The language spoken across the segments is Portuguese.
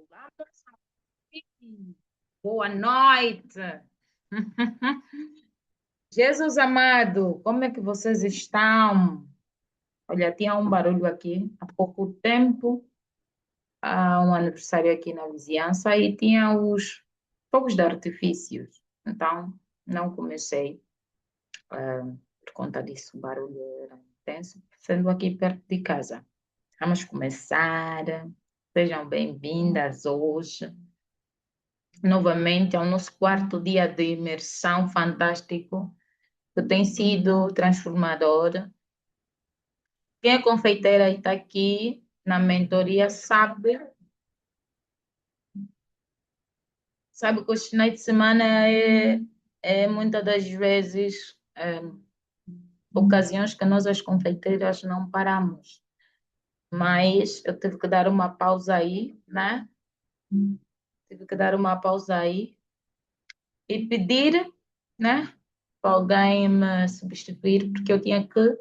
Olá, Moçambique. Boa noite. Jesus amado, como é que vocês estão? Olha, tinha um barulho aqui há pouco tempo, há um aniversário aqui na vizinhança e tinha os fogos de artifícios. Então, não comecei, por conta disso, o barulho era intenso, sendo aqui perto de casa. Vamos começar. Sejam bem-vindas hoje novamente ao nosso quarto dia de imersão fantástico, que tem sido transformador. Quem é confeiteira e está aqui na mentoria sabe que os finais de semana é muitas das vezes ocasiões que nós, as confeiteiras, não paramos. Mas eu tive que dar uma pausa aí, né? Tive que dar uma pausa aí e pedir, né, para alguém me substituir, porque eu tinha que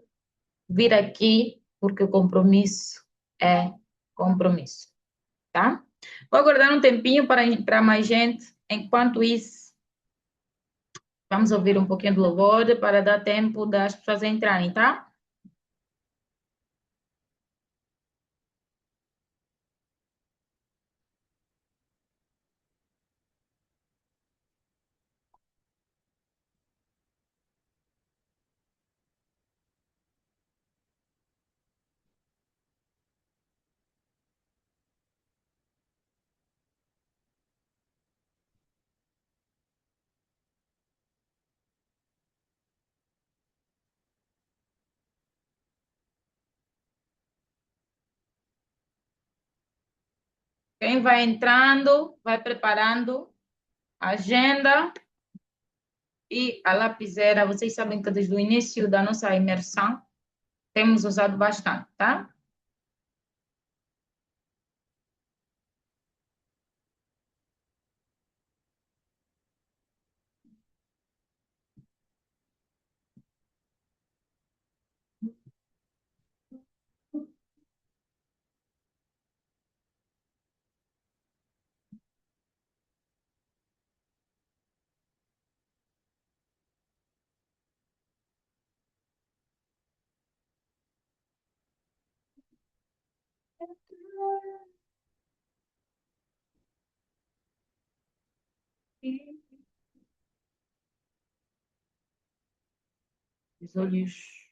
vir aqui, porque o compromisso é compromisso, tá? Vou aguardar um tempinho para entrar mais gente. Enquanto isso, vamos ouvir um pouquinho de louvor para dar tempo das pessoas entrarem, tá? Quem vai entrando, vai preparando a agenda e a lapiseira. Vocês sabem que desde o início da nossa imersão temos usado bastante, tá? Os olhos.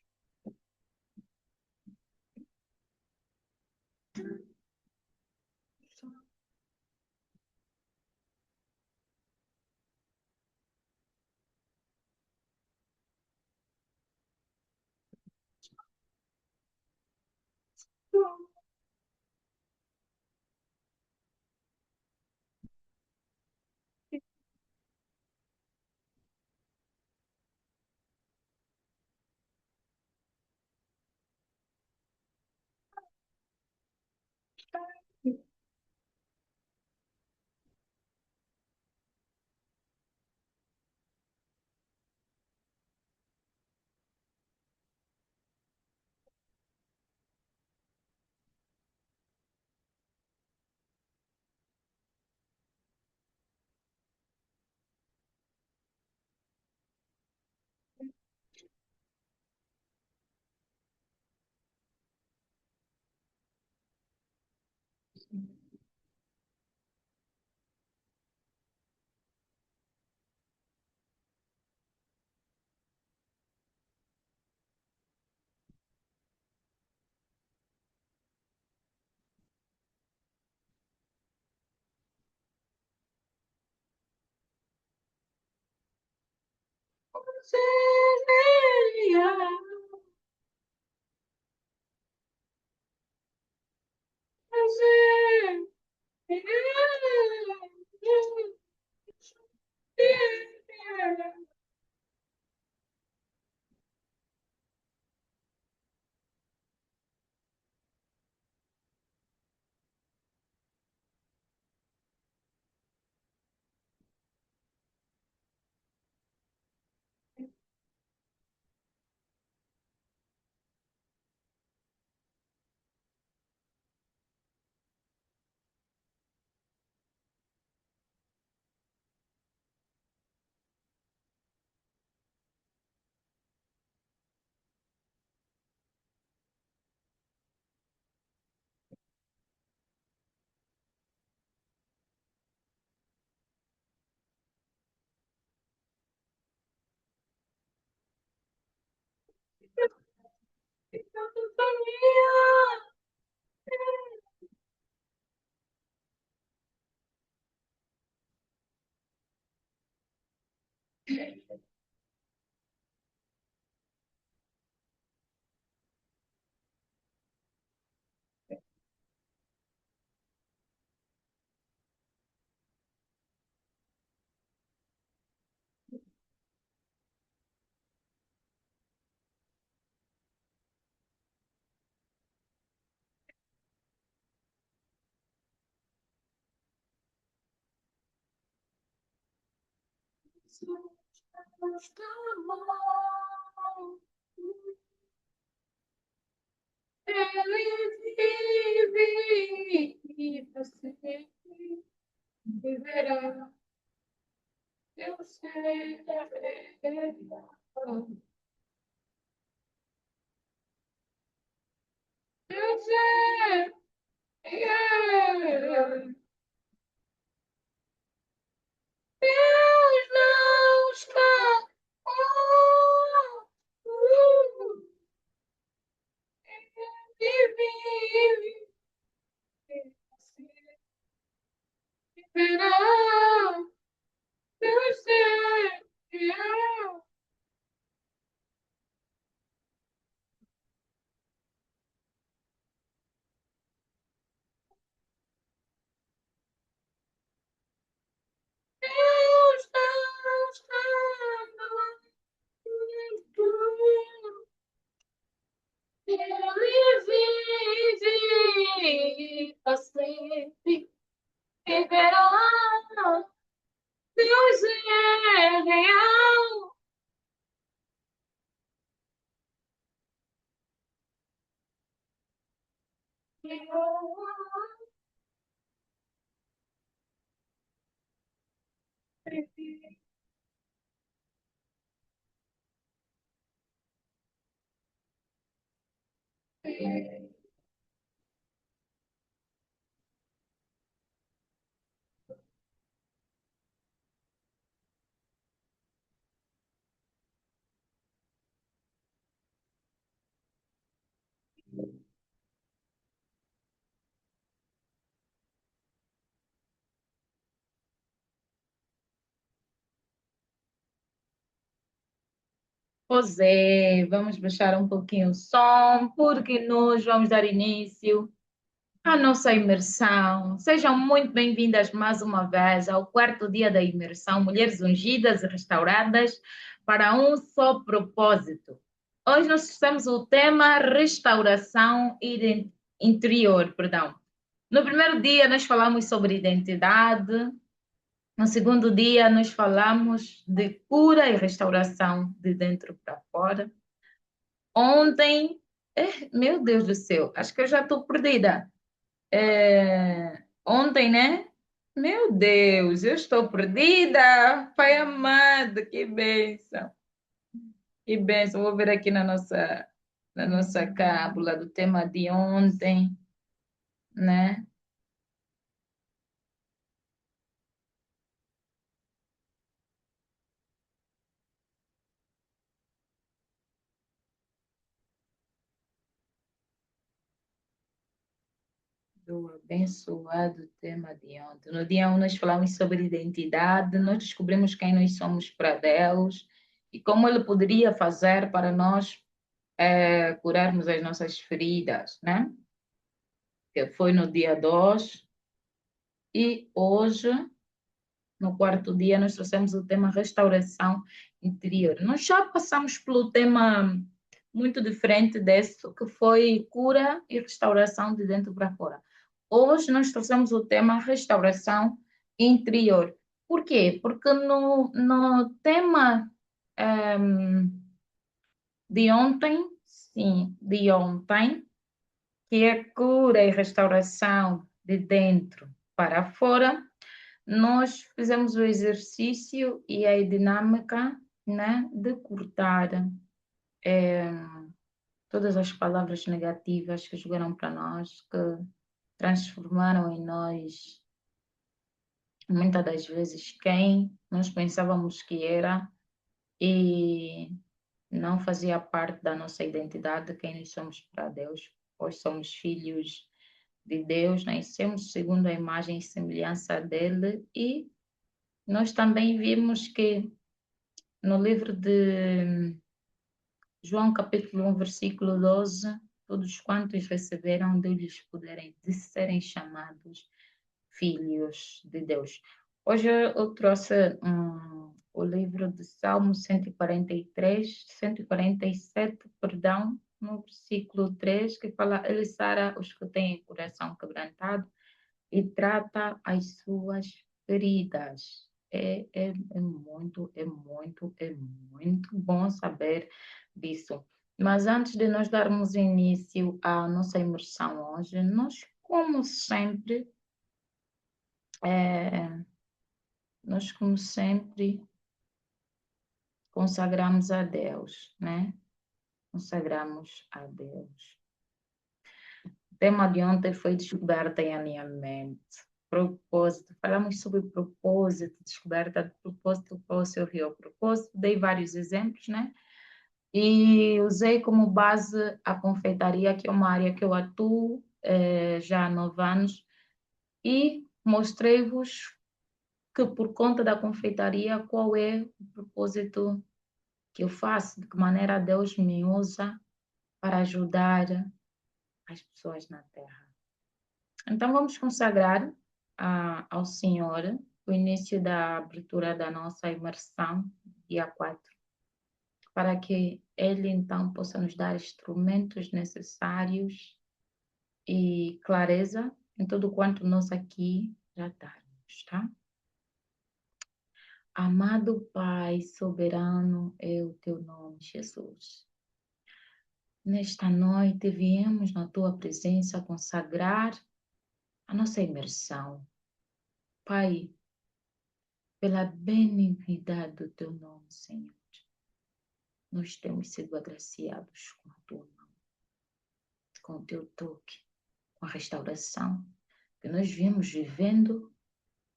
Ele vive e você viverá. Eu sei. Eu sei. Deus não está. Oh, vive, viverá. Eu sei. Deus não está. Ele vive para sempre, viverá. Deus é real. Pois é, vamos baixar um pouquinho o som, porque nós vamos dar início à nossa imersão. Sejam muito bem-vindas mais uma vez ao quarto dia da imersão Mulheres Ungidas e Restauradas para um só propósito. Hoje nós temos o tema restauração interior, perdão. No primeiro dia nós falamos sobre identidade, no segundo dia nós falamos de cura e restauração de dentro para fora. Ontem, meu Deus do céu, acho que eu já estou perdida. Ontem, né? Meu Deus, eu estou perdida. Pai amado, que bênção. Que bênção. Vou ver aqui na nossa cábula do tema de ontem, né? Do abençoado tema de ontem. No dia 1, nós falamos sobre identidade, nós descobrimos quem nós somos para Deus e como Ele poderia fazer para nós curarmos as nossas feridas, né? Que foi no dia 2 e hoje, no quarto dia, nós trouxemos o tema restauração interior. Nós já passamos pelo tema muito diferente desse, que foi cura e restauração de dentro para fora. Hoje nós trouxemos o tema restauração interior. Por quê? Porque no tema de ontem, sim, de ontem, que é cura e restauração de dentro para fora, nós fizemos o exercício e a dinâmica, né, de cortar todas as palavras negativas que jogaram para nós, que transformaram em nós, muitas das vezes, quem nós pensávamos que era, e não fazia parte da nossa identidade, quem nós somos para Deus, pois somos filhos de Deus, nascemos segundo a imagem e semelhança dele, e nós também vimos que no livro de João, capítulo 1, versículo 12, todos quantos receberam deu-lhes poderem de serem chamados filhos de Deus. Hoje eu trouxe o livro de Salmo 143, 147, perdão, no versículo 3, que fala: Ele sara os que têm coração quebrantado e trata as suas feridas. É muito bom saber disso. Mas antes de nós darmos início à nossa imersão hoje, nós, como sempre, é, consagramos a Deus, né? Consagramos a Deus. O tema de ontem foi descoberta em alinhamento. Propósito. Falamos sobre propósito, descoberta de propósito, qual se ouviu o propósito. Dei vários exemplos, né? E usei como base a confeitaria, que é uma área que eu atuo já há 9 anos, e mostrei-vos que por conta da confeitaria, qual é o propósito que eu faço, de que maneira Deus me usa para ajudar as pessoas na Terra. Então vamos consagrar ao Senhor o início da abertura da nossa imersão, dia 4, para que Ele então possa nos dar instrumentos necessários e clareza em tudo quanto nós aqui tratarmos, tá? Amado Pai soberano é o teu nome, Jesus. Nesta noite viemos na tua presença consagrar a nossa imersão. Pai, pela benignidade do teu nome, Senhor, nós temos sido agraciados com a tua mão, com o teu toque, com a restauração que nós viemos vivendo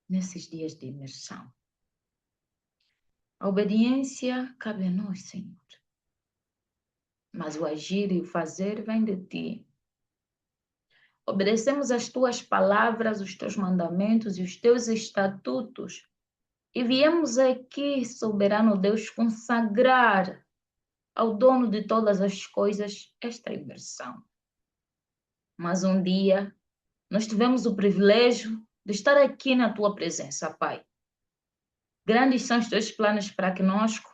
nesses dias de imersão. A obediência cabe a nós, Senhor, mas o agir e o fazer vem de ti. Obedecemos as tuas palavras, os teus mandamentos e os teus estatutos e viemos aqui, soberano Deus, consagrar ao dono de todas as coisas esta imersão. Mas um dia nós tivemos o privilégio de estar aqui na tua presença, Pai. Grandes são os teus planos para conosco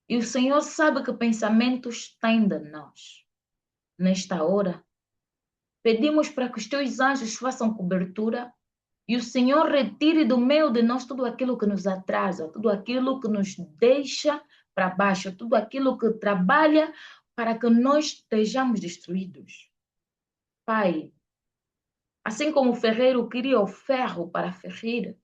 e o Senhor sabe que pensamentos tem de nós. Nesta hora, pedimos para que os teus anjos façam cobertura e o Senhor retire do meio de nós tudo aquilo que nos atrasa, tudo aquilo que nos deixa para baixo, tudo aquilo que trabalha para que nós estejamos destruídos. Pai, assim como o ferreiro queria o ferro para ferir,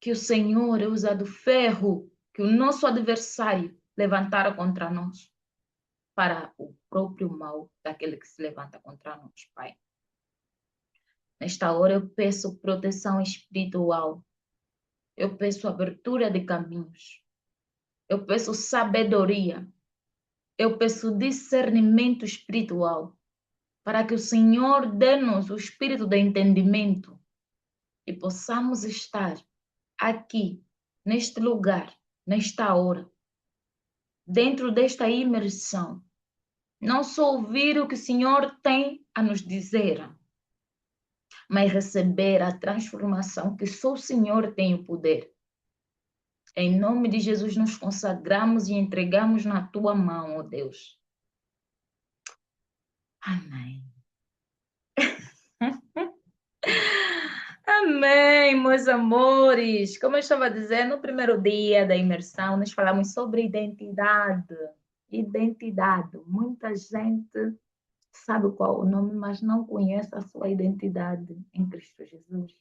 que o Senhor usa do ferro que o nosso adversário levantara contra nós para o próprio mal daquele que se levanta contra nós, Pai. Nesta hora eu peço proteção espiritual, eu peço abertura de caminhos, eu peço sabedoria, eu peço discernimento espiritual, para que o Senhor dê-nos o espírito de entendimento e possamos estar aqui, neste lugar, nesta hora, dentro desta imersão, não só ouvir o que o Senhor tem a nos dizer, mas receber a transformação que só o Senhor tem o poder. Em nome de Jesus nos consagramos e entregamos na tua mão, ó Deus. Amém. Amém, meus amores. Como eu estava dizendo, no primeiro dia da imersão, nós falamos sobre identidade. Identidade. Muita gente sabe qual é o nome, mas não conhece a sua identidade em Cristo Jesus.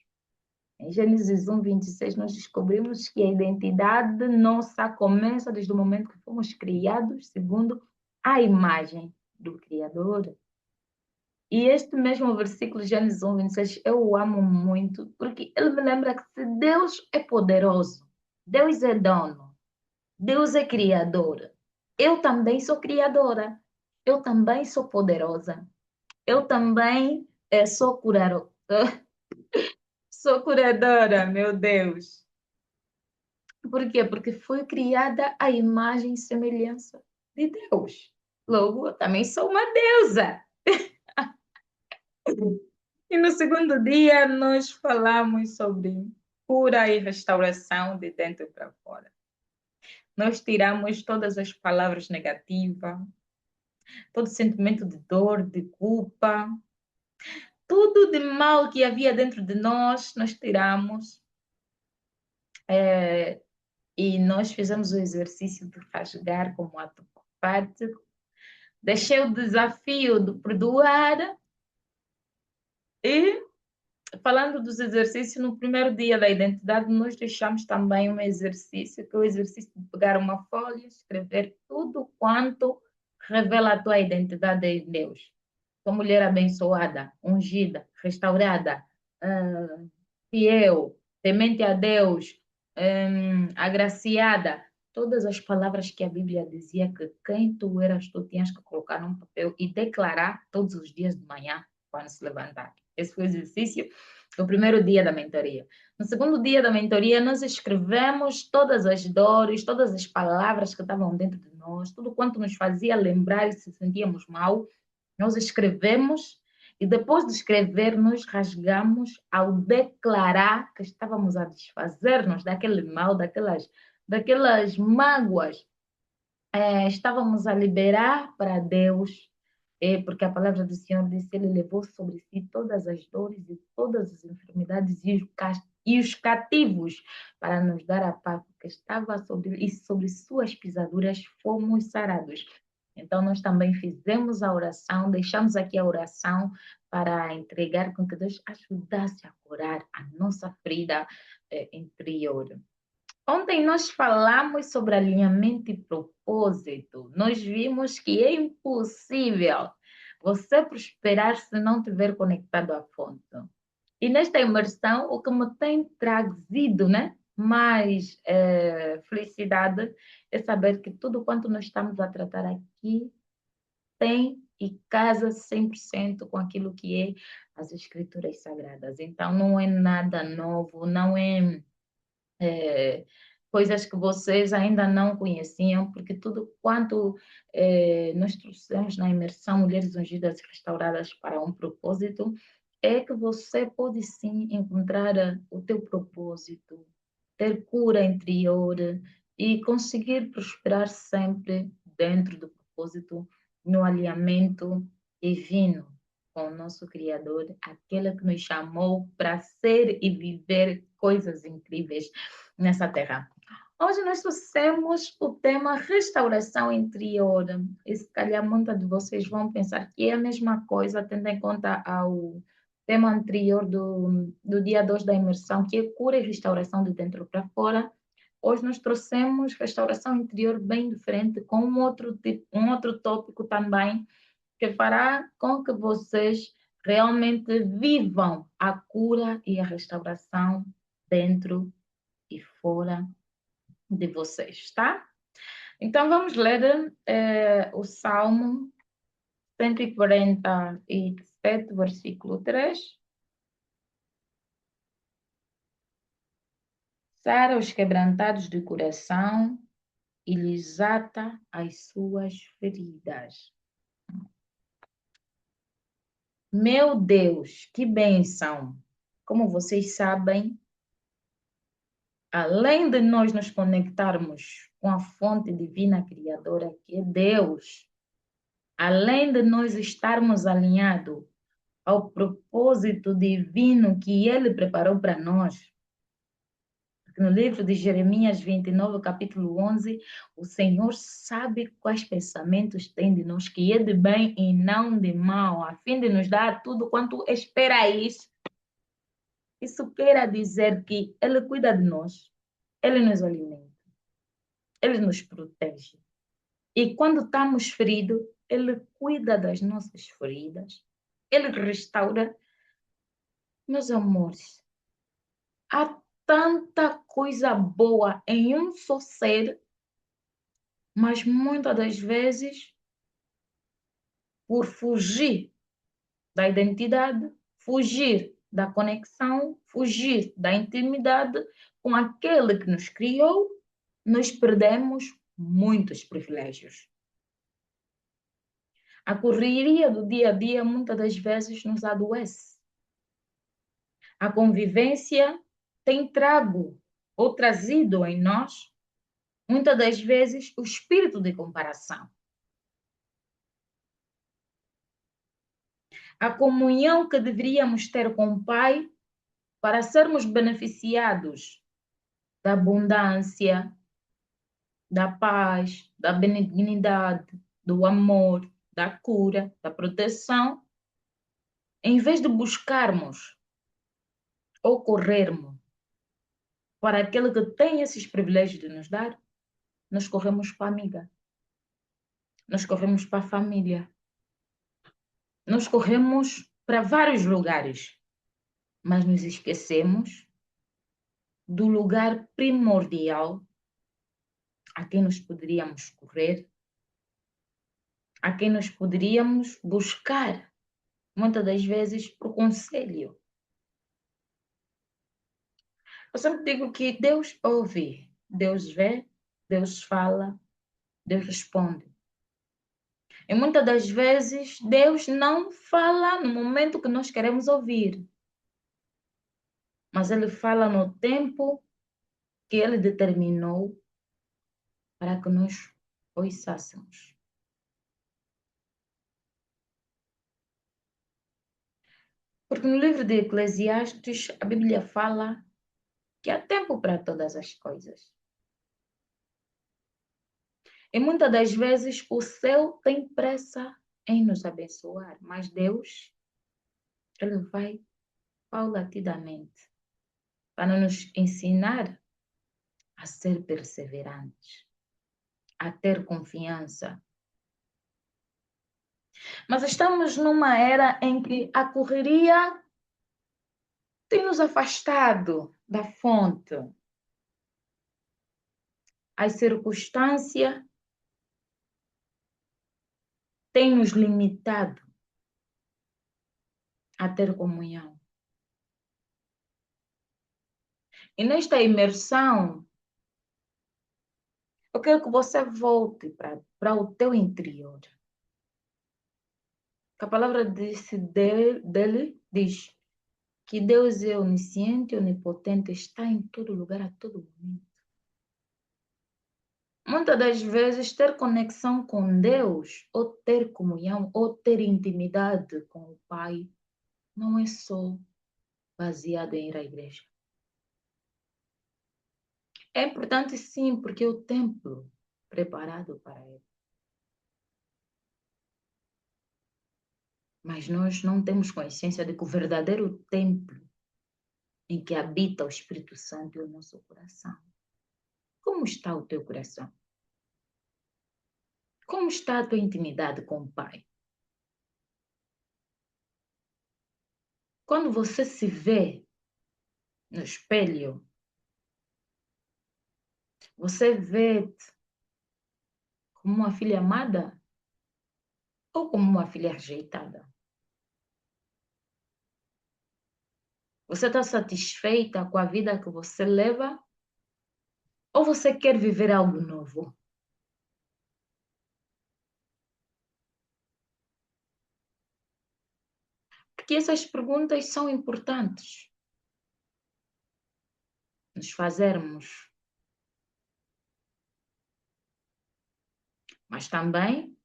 Em Gênesis 1, 26, nós descobrimos que a identidade nossa começa desde o momento que fomos criados segundo a imagem do Criador. E este mesmo versículo, Gênesis 1, 26, eu o amo muito, porque ele me lembra que se Deus é poderoso, Deus é dono, Deus é criador, Eu também sou criadora. Eu também sou poderosa. Eu também sou sou curadora, meu Deus. Por quê? Porque fui criada à imagem e semelhança de Deus. Logo, eu também sou uma deusa. E no segundo dia, nós falamos sobre cura e restauração de dentro para fora. Nós tiramos todas as palavras negativas, todo sentimento de dor, de culpa, tudo de mal que havia dentro de nós, nós tiramos. E nós fizemos o exercício de rasgar como ato prático. Deixei o desafio de perdoar e falando dos exercícios, no primeiro dia da identidade, nós deixamos também um exercício, que é o exercício de pegar uma folha, escrever tudo quanto revela a tua identidade em Deus. Sou mulher abençoada, ungida, restaurada, fiel, temente a Deus, agraciada. Todas as palavras que a Bíblia dizia que quem tu eras, tu tinhas que colocar num papel e declarar todos os dias de manhã, quando se levantar. Esse foi o exercício do primeiro dia da mentoria. No segundo dia da mentoria, nós escrevemos todas as dores, todas as palavras que estavam dentro de nós, tudo quanto nos fazia lembrar e se sentíamos mal, nós escrevemos e depois de escrever, nós rasgamos ao declarar que estávamos a desfazer-nos daquele mal, daquelas mágoas. Estávamos a liberar para Deus, porque a palavra do Senhor disse: Ele levou sobre si todas as dores e todas as enfermidades e os cativos para nos dar a paz, que estava e sobre suas pisaduras fomos sarados. Então, nós também fizemos a oração, deixamos aqui a oração para entregar com que Deus ajudasse a curar a nossa ferida interior. Ontem nós falamos sobre alinhamento e propósito. Nós vimos que é impossível você prosperar se não estiver conectado à fonte. E nesta imersão, o que me tem trazido, né, mais felicidade é saber que tudo quanto nós estamos a tratar aqui tem e casa 100% com aquilo que é as escrituras sagradas. Então, não é nada novo, não é coisas que vocês ainda não conheciam, porque tudo quanto nós trouxemos na imersão Mulheres Ungidas e Restauradas para um propósito, é que você pode sim encontrar o teu propósito, ter cura interior e conseguir prosperar sempre dentro do propósito, no alinhamento divino com o nosso Criador, aquele que nos chamou para ser e viver coisas incríveis nessa terra. Hoje nós trouxemos o tema restauração interior. E se calhar muitos de vocês vão pensar que é a mesma coisa, tendo em conta ao tema anterior do dia 2 da imersão, que é cura e restauração de dentro para fora. Hoje nós trouxemos restauração interior bem diferente, com um outro tópico também, que fará com que vocês realmente vivam a cura e a restauração dentro e fora de vocês, tá? Então vamos ler o Salmo 147, versículo 3. Sara os quebrantados de coração e lhes ata as suas feridas. Meu Deus, que bênção! Como vocês sabem, além de nós nos conectarmos com a fonte divina criadora que é Deus, além de nós estarmos alinhados ao propósito divino que Ele preparou para nós, no livro de Jeremias 29, capítulo 11, o Senhor sabe quais pensamentos tem de nós, que é de bem e não de mal, a fim de nos dar tudo quanto esperais. Isso quer dizer que Ele cuida de nós, Ele nos alimenta, Ele nos protege. E quando estamos feridos, Ele cuida das nossas feridas, Ele restaura. Meus amores, há tanta coisa boa em um só ser Mas muitas das vezes, por fugir da identidade, fugir da conexão, fugir da intimidade com aquele que nos criou, nós perdemos muitos privilégios. A correria do dia a dia muitas das vezes nos adoece. A convivência tem trago ou trazido em nós, muitas das vezes, o espírito de comparação. A comunhão que deveríamos ter com o Pai para sermos beneficiados da abundância, da paz, da benignidade, do amor, da cura, da proteção, em vez de buscarmos ou corrermos para aquele que tem esses privilégios de nos dar, nós corremos para a amiga, nós corremos para a família, nós corremos para vários lugares, mas nos esquecemos do lugar primordial a quem nós poderíamos correr, a quem nós poderíamos buscar, muitas das vezes, por conselho. Eu sempre digo que Deus ouve, Deus vê, Deus fala, Deus responde. E muitas das vezes Deus não fala no momento que nós queremos ouvir, mas Ele fala no tempo que Ele determinou para que nós ouçássemos. Porque no livro de Eclesiastes, a Bíblia fala que há tempo para todas as coisas. E muitas das vezes o céu tem pressa em nos abençoar, mas Deus, Ele vai paulatinamente para nos ensinar a ser perseverantes, a ter confiança. Mas estamos numa era em que a correria tem nos afastado da fonte. As circunstâncias têm nos limitado a ter comunhão. E nesta imersão, eu quero que você volte para o teu interior. A palavra dele diz que Deus é onisciente, onipotente, está em todo lugar, a todo momento. Muitas das vezes, ter conexão com Deus, ou ter comunhão, ou ter intimidade com o Pai, não é só baseado em ir à igreja. É importante sim, porque é o templo preparado para Ele. Mas nós não temos consciência de que o verdadeiro templo em que habita o Espírito Santo é o nosso coração. Como está o teu coração? Como está a tua intimidade com o Pai? Quando você se vê no espelho, você vê-te como uma filha amada ou como uma filha rejeitada? Você está satisfeita com a vida que você leva? Ou você quer viver algo novo? Porque essas perguntas são importantes nos fazermos. Mas também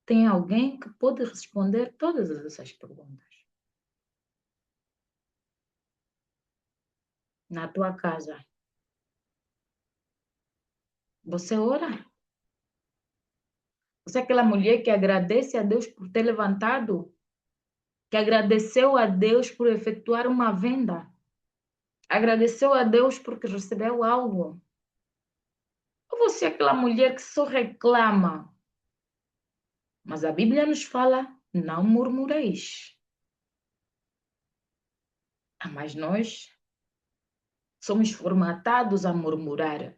tem alguém que pode responder todas essas perguntas. Na tua casa, você ora? Você é aquela mulher que agradece a Deus por ter levantado? Que agradeceu a Deus por efetuar uma venda? Agradeceu a Deus porque recebeu algo? Ou você é aquela mulher que só reclama? Mas a Bíblia nos fala, não murmureis. Mas nós somos formatados a murmurar.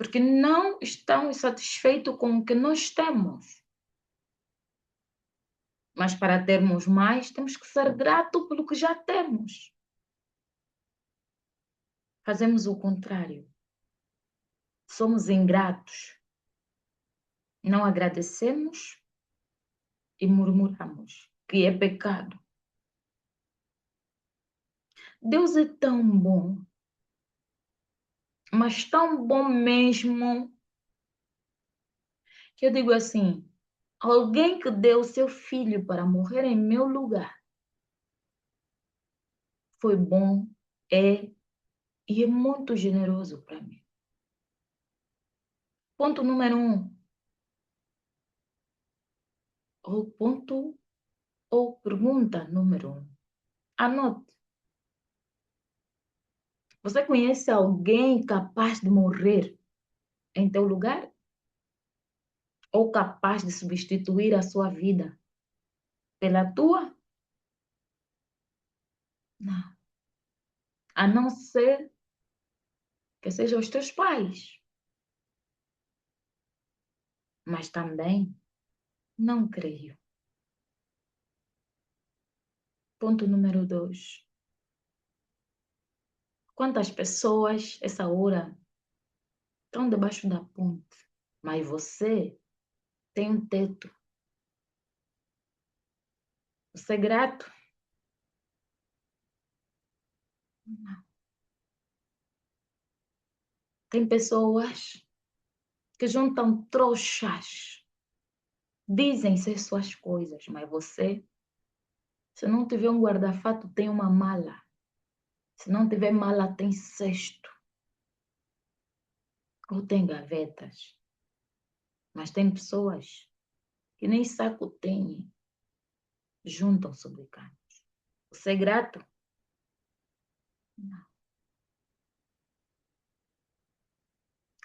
porque não estão satisfeitos com o que nós temos. Mas para termos mais, temos que ser gratos pelo que já temos. Fazemos o contrário. Somos ingratos. Não agradecemos e murmuramos, que é pecado. Deus é tão bom, mas tão bom mesmo, que eu digo assim, alguém que deu seu filho para morrer em meu lugar foi bom, é e é muito generoso para mim. Ponto número 1, ou pergunta número 1. Anote. Você conhece alguém capaz de morrer em teu lugar? Ou capaz de substituir a sua vida pela tua? Não. A não ser que sejam os teus pais. Mas também não creio. Ponto número 2. Quantas pessoas, essa hora, estão debaixo da ponte, mas você tem um teto. Você é grato? Não. Tem pessoas que juntam trouxas, dizem ser suas coisas, mas você, se não tiver um guarda-fato, tem uma mala. Se não tiver mala, tem cesto. Ou tem gavetas. Mas tem pessoas que nem saco têm, juntam sobre canos. Você é grato? Não.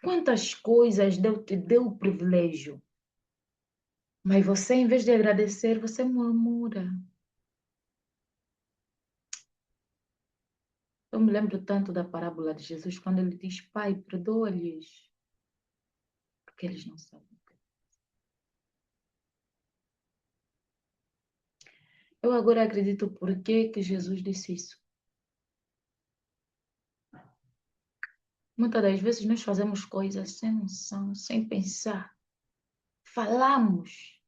Quantas coisas Deus te deu o privilégio, mas você, em vez de agradecer, você murmura. Eu me lembro tanto da parábola de Jesus, quando ele diz, Pai, perdoa-lhes, porque eles não sabem. Eu agora acredito por que Jesus disse isso. Muitas das vezes nós fazemos coisas sem noção, sem pensar. Falamos,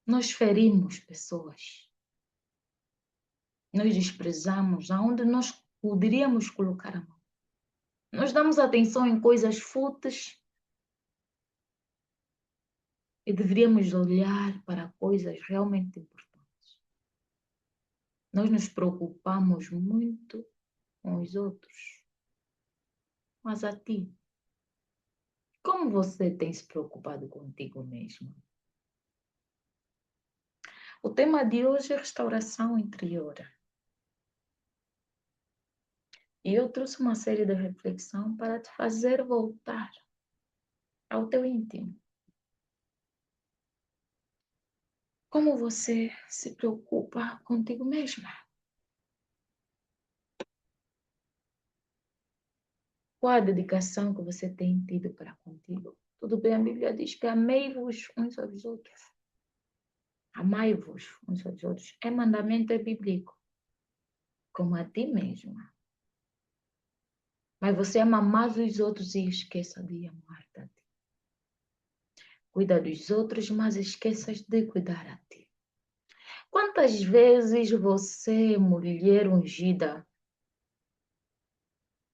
nós ferimos pessoas. Nós desprezamos aonde nós poderíamos colocar a mão. Nós damos atenção em coisas fúteis e deveríamos olhar para coisas realmente importantes. Nós nos preocupamos muito com os outros, mas a ti, como você tem se preocupado contigo mesmo? O tema de hoje é restauração interior. E eu trouxe uma série de reflexão para te fazer voltar ao teu íntimo. Como você se preocupa contigo mesma? Qual a dedicação que você tem tido para contigo? Tudo bem, a Bíblia diz que amei-vos uns aos outros. Amai-vos uns aos outros. É mandamento bíblico. Como a ti mesma. Mas você ama mais os outros e esqueça de amar-te a ti. Cuida dos outros, mas esqueças de cuidar a ti. Quantas vezes você, mulher ungida,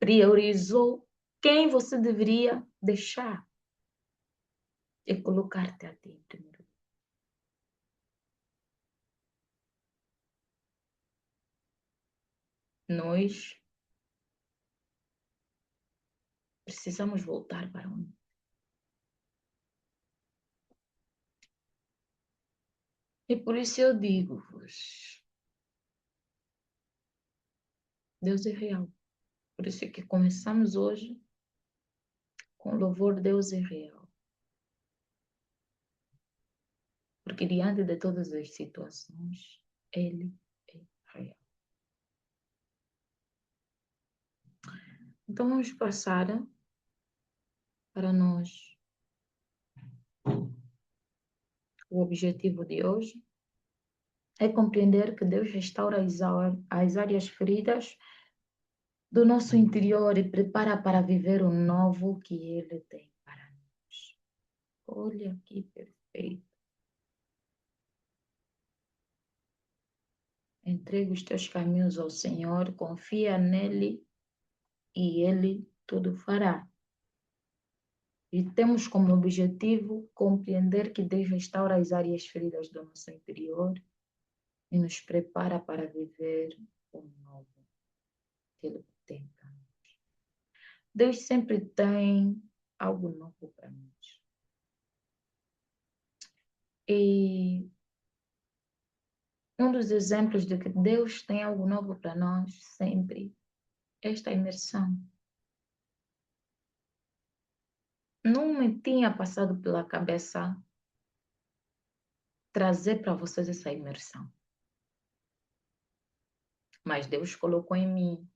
priorizou quem você deveria deixar e colocar-te a ti em primeiro lugar? Nós precisamos voltar para onde? E por isso eu digo-vos, Deus é real. Por isso é que começamos hoje com louvor, Deus é real. Porque diante de todas as situações, Ele é real. Então vamos passar para nós. O objetivo de hoje é compreender que Deus restaura as áreas feridas do nosso interior e prepara para viver o novo que Ele tem para nós. Olha que perfeito. Entrega os teus caminhos ao Senhor, confia nele e Ele tudo fará. E temos como objetivo compreender que Deus restaura as áreas feridas do nosso interior e nos prepara para viver o novo que Ele tem para nós. Deus sempre tem algo novo para nós. E um dos exemplos de que Deus tem algo novo para nós sempre é esta imersão. Não me tinha passado pela cabeça trazer para vocês essa imersão. Mas Deus colocou em mim.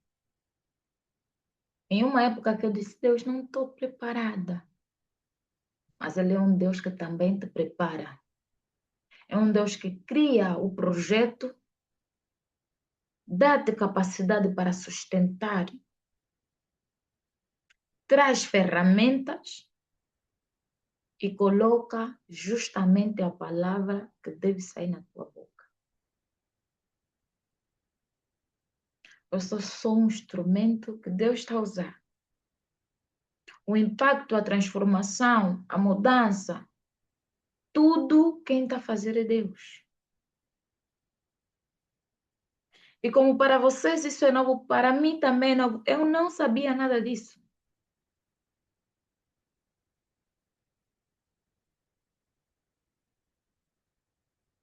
Em uma época que eu disse, Deus, não estou preparada. Mas Ele é um Deus que também te prepara. É um Deus que cria o projeto, dá-te capacidade para sustentar, traz ferramentas e coloca justamente a palavra que deve sair na tua boca. Eu sou só um instrumento que Deus está a usar. O impacto, a transformação, a mudança, tudo quem está a fazer é Deus. E como para vocês isso é novo, para mim também é novo. Eu não sabia nada disso.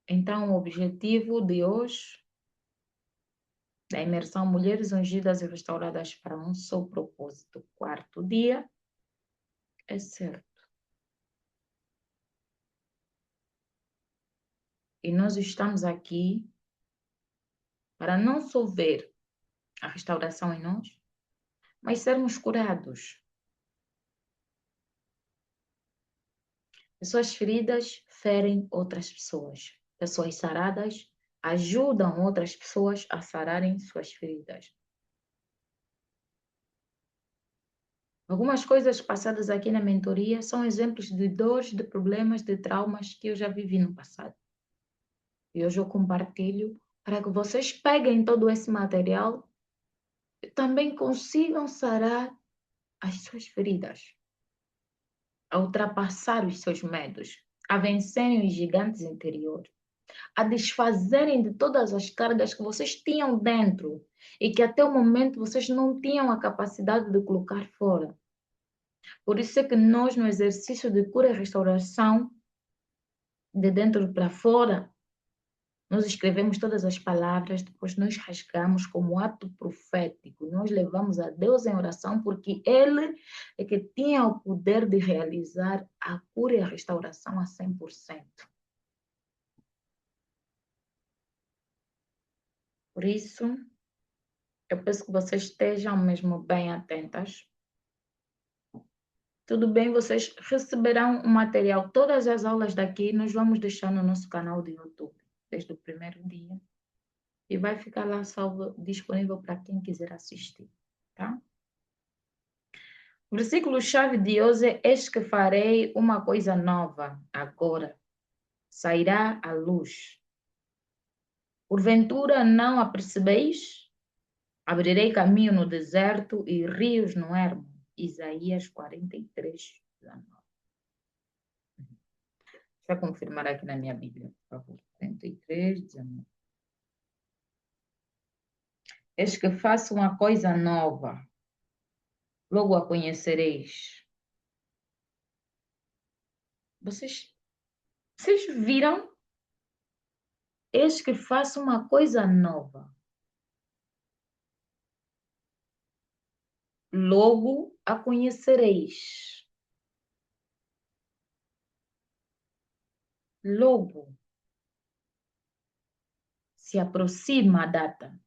Então, o objetivo de hoje, da imersão Mulheres Ungidas e Restauradas para um só propósito, quarto dia, é certo. E nós estamos aqui para não só ver a restauração em nós, mas sermos curados. Pessoas feridas ferem outras pessoas. Pessoas saradas ajudam outras pessoas a sararem suas feridas. Algumas coisas passadas aqui na mentoria são exemplos de dores, de problemas, de traumas que eu já vivi no passado. E hoje eu compartilho para que vocês peguem todo esse material e também consigam sarar as suas feridas, a ultrapassar os seus medos, a vencerem os gigantes interiores, a desfazerem de todas as cargas que vocês tinham dentro e que até o momento vocês não tinham a capacidade de colocar fora. Por isso é que nós, no exercício de cura e restauração, de dentro para fora, nós escrevemos todas as palavras, depois nós rasgamos como ato profético. Nós levamos a Deus em oração, porque Ele é que tinha o poder de realizar a cura e a restauração a 100%. Por isso, eu peço que vocês estejam mesmo bem atentas. Tudo bem, vocês receberão o material. Todas as aulas daqui nós vamos deixar no nosso canal do YouTube, desde o primeiro dia. E vai ficar lá salvo, disponível para quem quiser assistir, tá? O versículo-chave de hoje é: Eis que farei uma coisa nova agora. Sairá a luz. Porventura não a percebeis? Abrirei caminho no deserto e rios no ermo. Isaías 43, 19. Deixa eu confirmar aqui na minha Bíblia, por favor. 43, 19. Eis que faço uma coisa nova. Logo a conhecereis. Vocês viram? Eis que faço uma coisa nova. Logo a conhecereis. Logo se aproxima a data,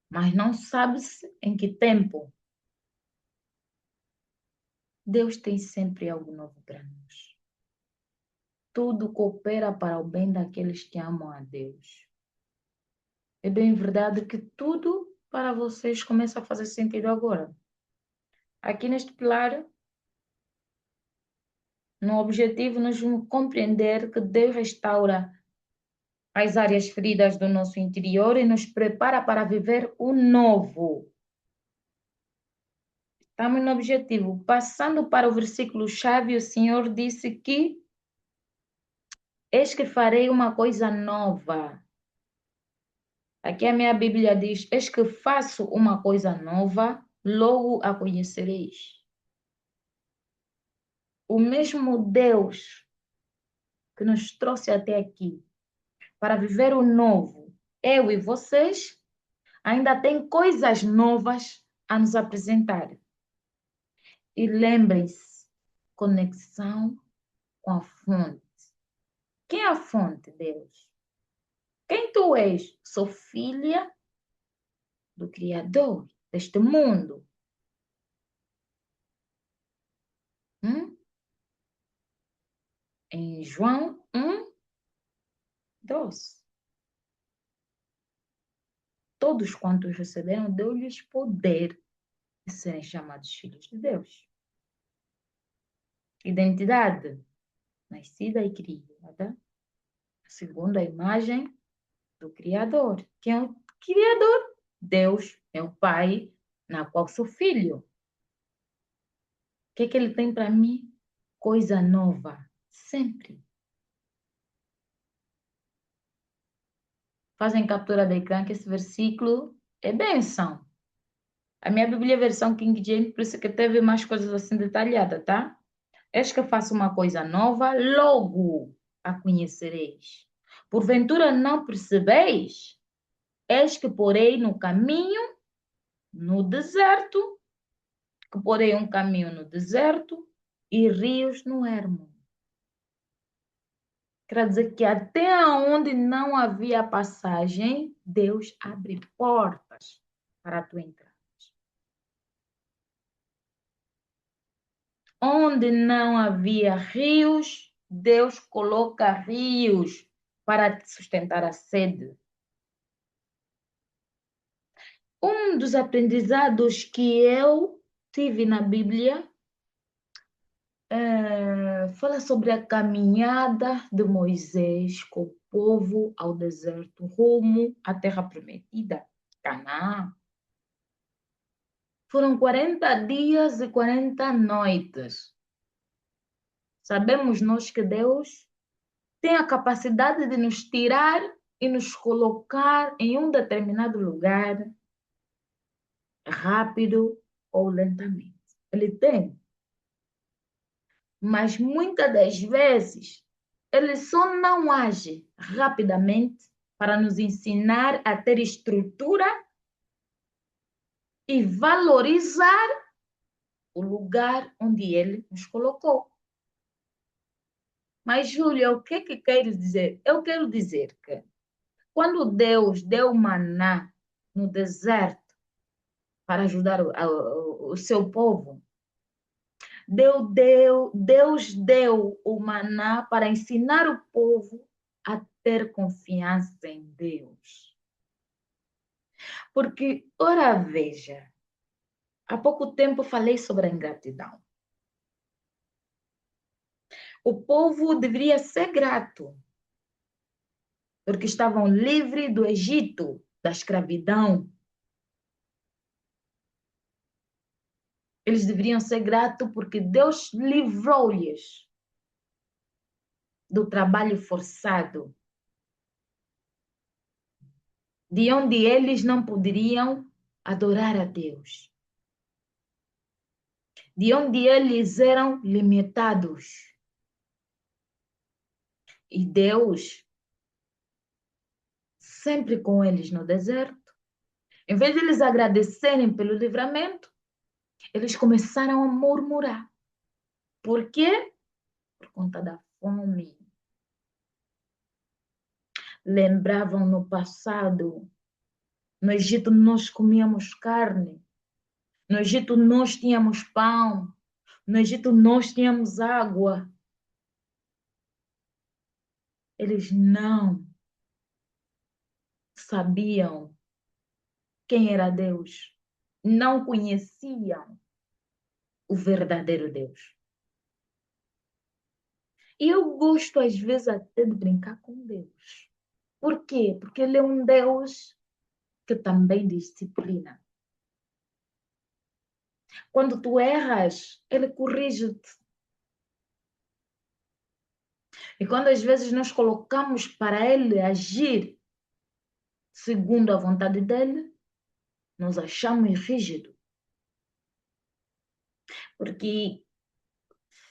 mas não sabe-se em que tempo. Deus tem sempre algo novo para nós. Tudo coopera para o bem daqueles que amam a Deus. É bem verdade que tudo para vocês começa a fazer sentido agora. Aqui neste pilar, no objetivo, nós vamos compreender que Deus restaura as áreas feridas do nosso interior e nos prepara para viver o novo. Estamos no objetivo. Passando para o versículo-chave, o Senhor disse que eis que farei uma coisa nova. Aqui a minha Bíblia diz, eis que faço uma coisa nova, logo a conhecereis. O mesmo Deus que nos trouxe até aqui para viver o novo, eu e vocês, ainda tem coisas novas a nos apresentar. E lembrem-se, conexão com a fonte. Quem é a fonte, Deus? Quem tu és? Sou filha do Criador deste mundo. Em João 1:12. Todos quantos receberam, deu-lhes poder de serem chamados filhos de Deus. Identidade. Nascida e criada segundo a imagem do Criador. Quem é o Criador? Deus é o Pai, na qual sou filho. O que é que Ele tem para mim? Coisa nova, sempre. Fazem captura da ecrã que esse versículo é bênção. A minha Bíblia é versão King James, por isso que teve mais coisas assim detalhadas, tá? Eis que faço uma coisa nova, logo a conhecereis. Porventura não percebeis? Eis que porei no caminho, no deserto, que porei um caminho no deserto e rios no ermo. Quer dizer que até onde não havia passagem, Deus abre portas para tu entrar. Onde não havia rios, Deus coloca rios para te sustentar a sede. Um dos aprendizados que eu tive na Bíblia fala sobre a caminhada de Moisés com o povo ao deserto, rumo à terra prometida, Canaã. Foram 40 dias e 40 noites. Sabemos nós que Deus tem a capacidade de nos tirar e nos colocar em um determinado lugar, rápido ou lentamente. Ele tem. Mas muitas das vezes, ele só não age rapidamente para nos ensinar a ter estrutura e valorizar o lugar onde ele nos colocou. Mas, Júlia, o que é que queres dizer? Eu quero dizer que quando Deus deu maná no deserto para ajudar o seu povo, Deus deu o maná para ensinar o povo a ter confiança em Deus. Porque, ora veja, há pouco tempo falei sobre a ingratidão. O povo deveria ser grato, porque estavam livres do Egito, da escravidão. Eles deveriam ser gratos porque Deus livrou-lhes do trabalho forçado, de onde eles não poderiam adorar a Deus, de onde eles eram limitados. E Deus, sempre com eles no deserto, em vez de eles agradecerem pelo livramento, eles começaram a murmurar. Por quê? Por conta da fome. Lembravam no passado, no Egito nós comíamos carne, no Egito nós tínhamos pão, No Egito nós tínhamos água. Eles não sabiam quem era Deus. Não conheciam o verdadeiro Deus. E eu gosto, às vezes, até de brincar com Deus. Por quê? Porque Ele é um Deus que também disciplina. Quando tu erras, Ele corrige-te. E quando às vezes nós colocamos para Ele agir segundo a vontade dEle, nós achamos rígido. Porque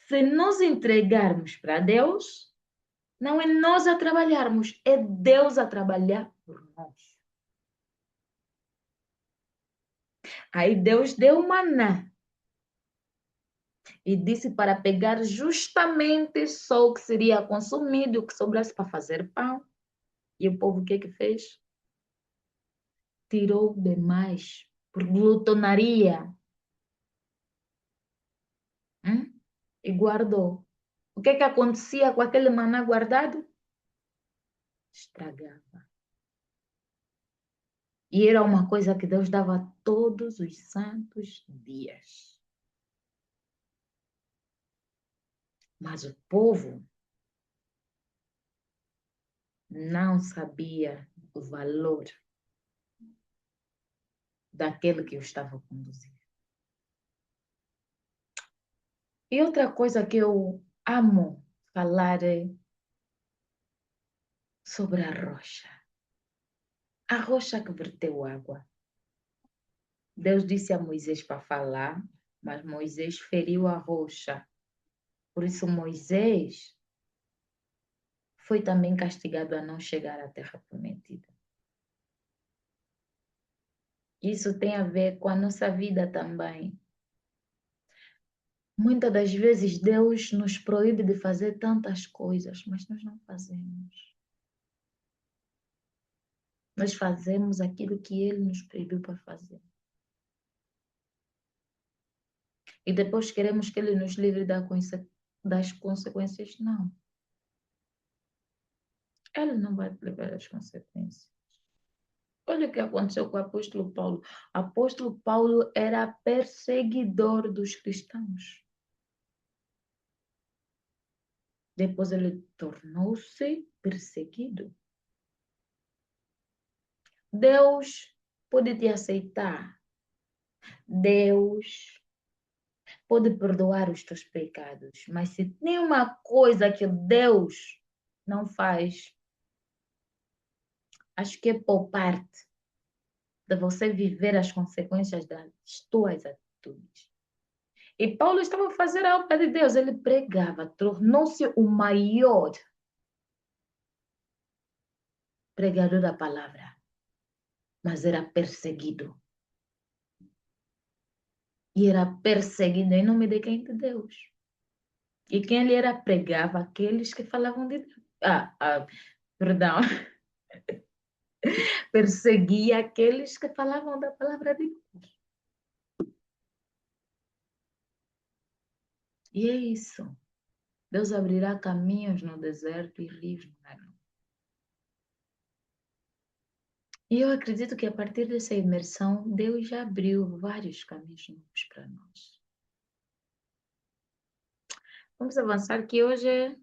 se nós entregarmos para Deus, não é nós a trabalharmos, é Deus a trabalhar por nós. Aí Deus deu maná e disse para pegar justamente só o que seria consumido, o que sobrasse para fazer pão. E o povo o que fez? Tirou demais por glutonaria. E guardou. O que acontecia com aquele maná guardado? Estragava. E era uma coisa que Deus dava todos os santos dias. Mas o povo não sabia o valor daquele que o estava conduzindo. E outra coisa que eu amo falar é sobre a rocha. A rocha que verteu água. Deus disse a Moisés para falar, mas Moisés feriu a rocha. Por isso Moisés foi também castigado a não chegar à terra prometida. Isso tem a ver com a nossa vida também. Muitas das vezes Deus nos proíbe de fazer tantas coisas, mas nós não fazemos. Nós fazemos aquilo que Ele nos proibiu para fazer. E depois queremos que Ele nos livre das consequências. Não. Ele não vai levar as consequências. Olha o que aconteceu com o apóstolo Paulo. O apóstolo Paulo era perseguidor dos cristãos. Depois ele tornou-se perseguido. Deus pode te aceitar. Deus pode perdoar os teus pecados. Mas se tem uma coisa que Deus não faz, acho que é poupar-te de você viver as consequências das tuas atitudes. E Paulo estava a fazer a obra de Deus. Ele pregava, tornou-se o maior pregador da palavra. Mas era perseguido. E era perseguido em nome de quem? De Deus. E quem ele era pregava aqueles que falavam de Deus. Perdão. Perseguia aqueles que falavam da palavra de Deus. E é isso. Deus abrirá caminhos no deserto e rios no mar. E eu acredito que a partir dessa imersão, Deus já abriu vários caminhos novos para nós. Vamos avançar que hoje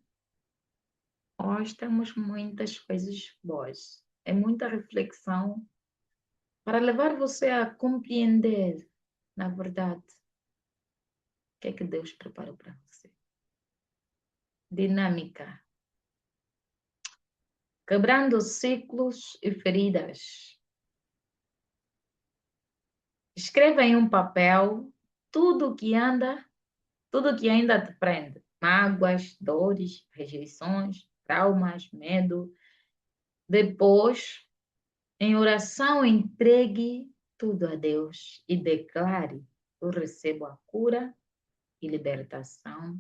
nós temos muitas coisas boas. É muita reflexão para levar você a compreender, na verdade, o que é que Deus preparou para você. Dinâmica. Quebrando ciclos e feridas. Escreva em um papel tudo que anda, tudo que ainda te prende. Mágoas, dores, rejeições, traumas, medo. Depois, em oração, entregue tudo a Deus e declare: eu recebo a cura e libertação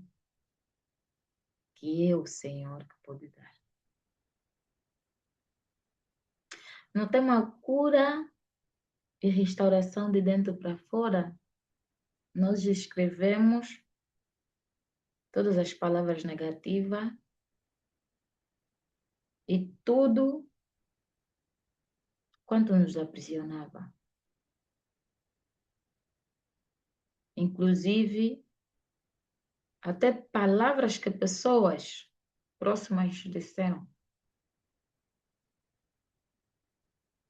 que é o Senhor que pode dar. No tema cura e restauração de dentro para fora, nós escrevemos todas as palavras negativas e tudo quanto nos aprisionava. Inclusive, até palavras que pessoas próximas disseram,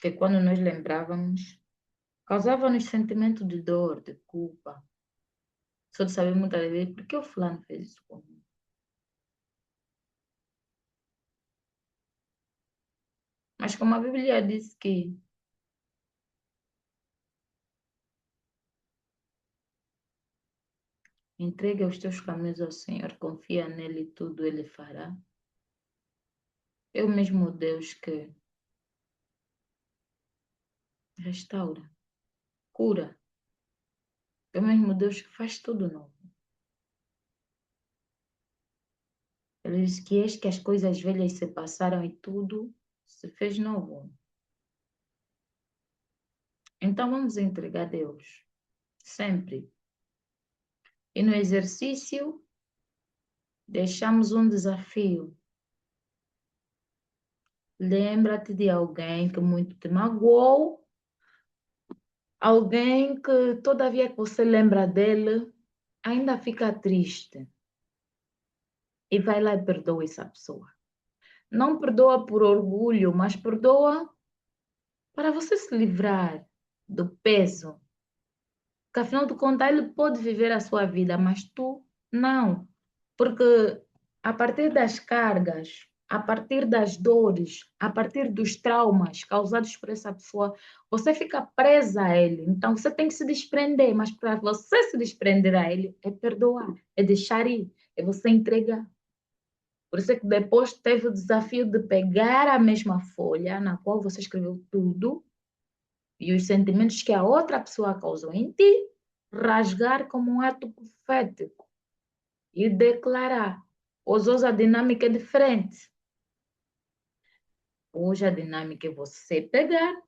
que quando nós lembrávamos, causava-nos sentimento de dor, de culpa. Só de saber muitas vezes por que o fulano fez isso comigo. Mas como a Bíblia diz que entregue os teus caminhos ao Senhor, confia nele e tudo ele fará. É o mesmo Deus que restaura, cura. É o mesmo Deus que faz tudo novo. Ele diz que eis que as coisas velhas se passaram e tudo se fez novo. Então vamos entregar a Deus, sempre. E no exercício, deixamos um desafio. Lembra-te de alguém que muito te magoou, alguém que todavia que você lembra dele, ainda fica triste. E vai lá e perdoa essa pessoa. Não perdoa por orgulho, mas perdoa para você se livrar do peso. Porque afinal de contas, ele pode viver a sua vida, mas tu não. Porque a partir das cargas, a partir das dores, a partir dos traumas causados por essa pessoa, você fica presa a ele. Então você tem que se desprender, mas para você se desprender a ele é perdoar, é deixar ir, é você entregar. Por isso é que depois teve o desafio de pegar a mesma folha na qual você escreveu tudo e os sentimentos que a outra pessoa causou em ti, rasgar como um ato profético e declarar. Hoje a dinâmica é diferente. Hoje a dinâmica é você pegar,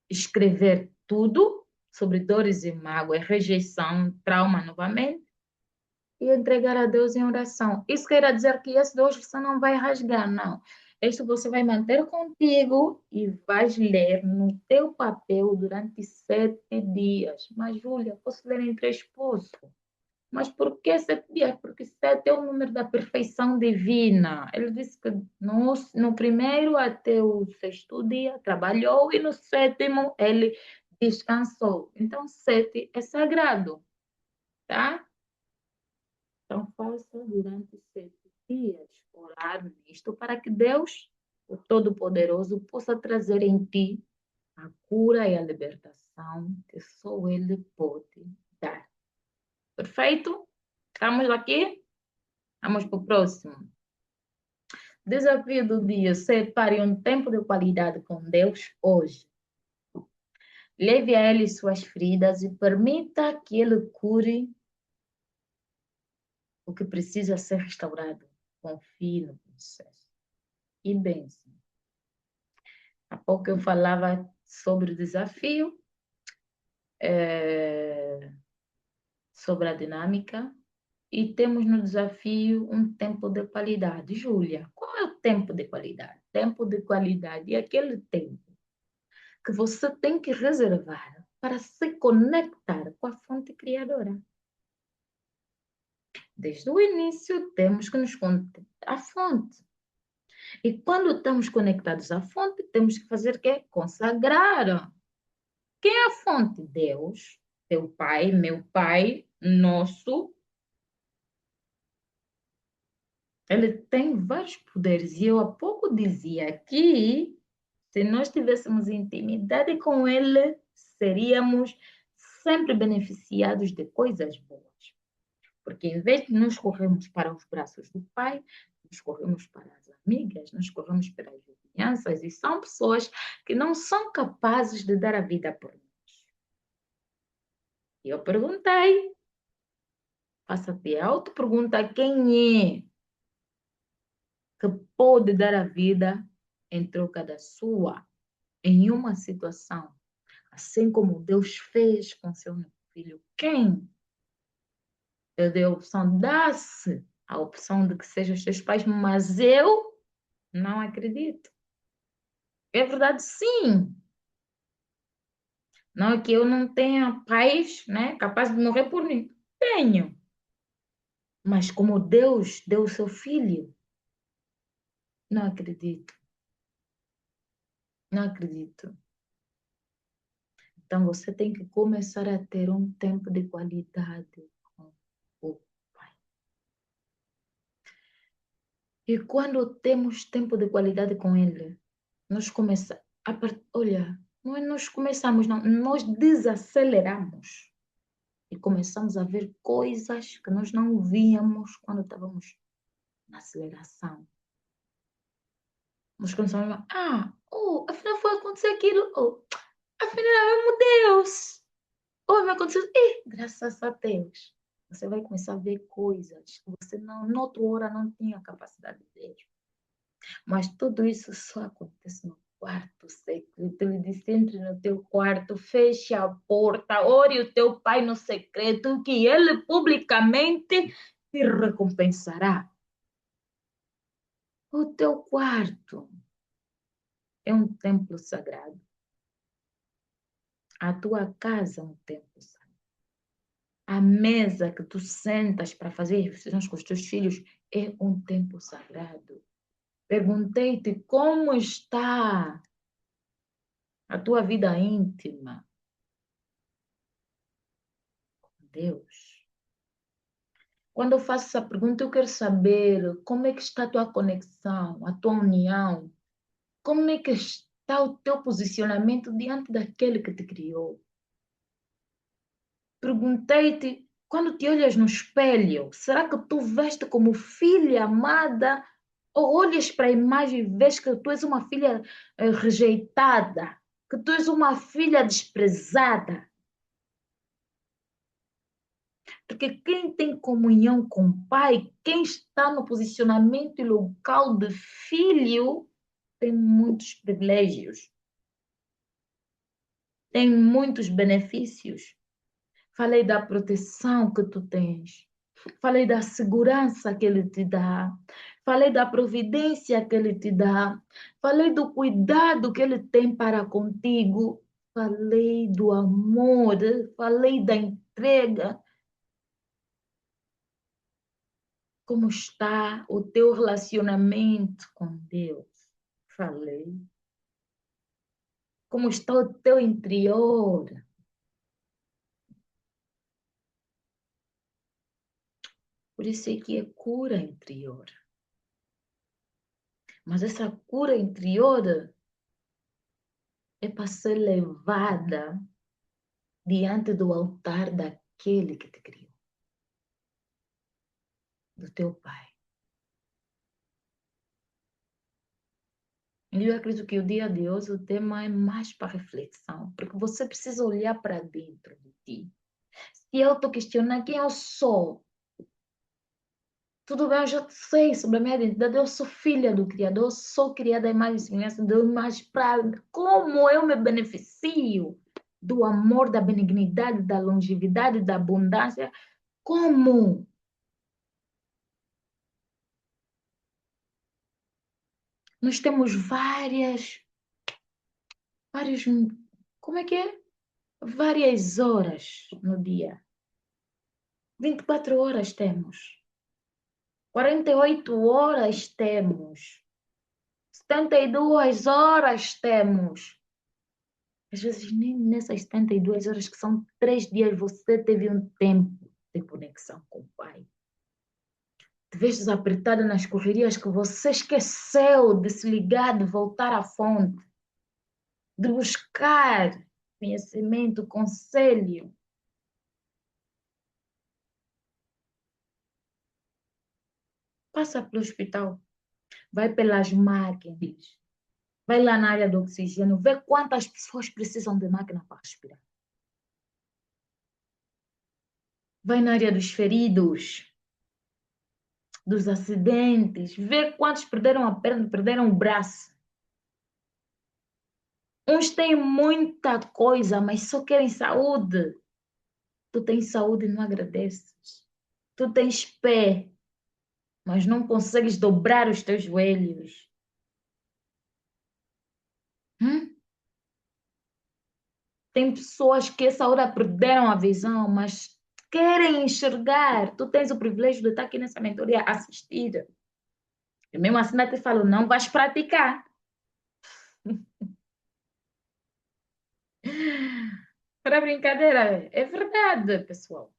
escrever tudo sobre dores e mágoas, rejeição, trauma novamente, e entregar a Deus em oração. Isso quer dizer que esse Deus você não vai rasgar, não. Este você vai manter contigo e vais ler no teu papel durante 7 dias. Mas, Júlia, posso ler em 3 pulsos? Mas por que 7 dias? Porque 7 é o número da perfeição divina. Ele disse que no primeiro até o sexto dia trabalhou e no sétimo ele descansou. Então, 7 é sagrado, tá? Então, faça durante 7 dias orar nisto para que Deus, o Todo-Poderoso, possa trazer em ti a cura e a libertação que só Ele pode dar. Perfeito? Estamos aqui? Vamos para o próximo. Desafio do dia: separe um tempo de qualidade com Deus hoje. Leve a Ele suas feridas e permita que Ele cure o que precisa ser restaurado. Confie no processo. E bênção. Há pouco eu falava sobre o desafio, sobre a dinâmica, e temos no desafio um tempo de qualidade. Júlia, qual é o tempo de qualidade? Tempo de qualidade é aquele tempo que você tem que reservar para se conectar com a fonte criadora. Desde o início, temos que nos conectar à fonte. E quando estamos conectados à fonte, temos que fazer o quê? Consagrar. Quem é a fonte? Deus, teu pai, meu pai, nosso. Ele tem vários poderes. E eu há pouco dizia que se nós tivéssemos intimidade com ele, seríamos sempre beneficiados de coisas boas. Porque em vez de nos corrermos para os braços do pai, nos corremos para as amigas, nos corremos para as vizinhanças, e são pessoas que não são capazes de dar a vida por nós. E eu perguntei, faça-te a auto-pergunta, quem é que pode dar a vida em troca da sua, em uma situação, assim como Deus fez com seu filho? Quem? Eu dei a opção, dá-se. a opção de que sejam os teus pais, mas eu não acredito. É verdade, sim. Não é que eu não tenha pais, né, capazes de morrer por mim. Tenho. Mas como Deus deu o seu filho, não acredito. Não acredito. Então você tem que começar a ter um tempo de qualidade com o pai. E quando temos tempo de qualidade com ele, nós começamos, olha, não é nós começamos, não, nós desaceleramos e começamos a ver coisas que nós não víamos quando estávamos na aceleração. Nós começamos a, afinal foi acontecer aquilo, afinal é meu Deus, me aconteceu, graças a Deus. Você vai começar a ver coisas que você não, noutra hora não tinha capacidade de ver. Mas tudo isso só acontece no quarto secreto. Ele disse: entre no teu quarto, feche a porta, ore o teu pai no secreto, que ele publicamente te recompensará. O teu quarto é um templo sagrado. A tua casa é um templo sagrado. A mesa que tu sentas para fazer refeições com os teus filhos é um templo sagrado. Perguntei-te como está a tua vida íntima com Deus. Quando eu faço essa pergunta, eu quero saber como é que está a tua conexão, a tua união, como é que está o teu posicionamento diante daquele que te criou. Perguntei-te, quando te olhas no espelho, será que tu veste como filha amada ou olhas para a imagem e vês que tu és uma filha rejeitada, que tu és uma filha desprezada? Porque quem tem comunhão com o Pai, quem está no posicionamento e local de filho, tem muitos privilégios, tem muitos benefícios. Falei da proteção que tu tens. Falei da segurança que ele te dá. Falei da providência que ele te dá. Falei do cuidado que ele tem para contigo. Falei do amor. Falei da entrega. Como está o teu relacionamento com Deus? Falei. Como está o teu interior? Por isso é que é cura interior. Mas essa cura interior é para ser levada diante do altar daquele que te criou, do teu Pai. E eu acredito que o dia de hoje o tema é mais para reflexão, porque você precisa olhar para dentro de ti. Se auto-questionar quem eu sou. Tudo bem, eu já sei sobre a minha identidade, eu sou filha do Criador, sou criada em imagem e semelhança de Deus, mas como eu me beneficio do amor, da benignidade, da longevidade, da abundância, como? Nós temos vários, como é que é? Várias horas no dia. 24 horas temos. 48 horas temos. 72 horas temos. Às vezes, nem nessas 72 horas, que são 3 dias, você teve um tempo de conexão com o Pai. Te vês desapertada nas correrias que você esqueceu de se ligar, de voltar à fonte, de buscar conhecimento, conselho. Passa pelo hospital, vai pelas máquinas, vai lá na área do oxigênio, vê quantas pessoas precisam de máquina para respirar. Vai na área dos feridos, dos acidentes, vê quantos perderam a perna, perderam o braço. Uns têm muita coisa, mas só querem saúde. Tu tens saúde e não agradeces. Tu tens pé, mas não consegues dobrar os teus joelhos. Hum? Tem pessoas que essa hora perderam a visão, mas querem enxergar. Tu tens o privilégio de estar aqui nessa mentoria a assistir. E mesmo assim, eu te falo, não vais praticar. Para brincadeira, é verdade, pessoal.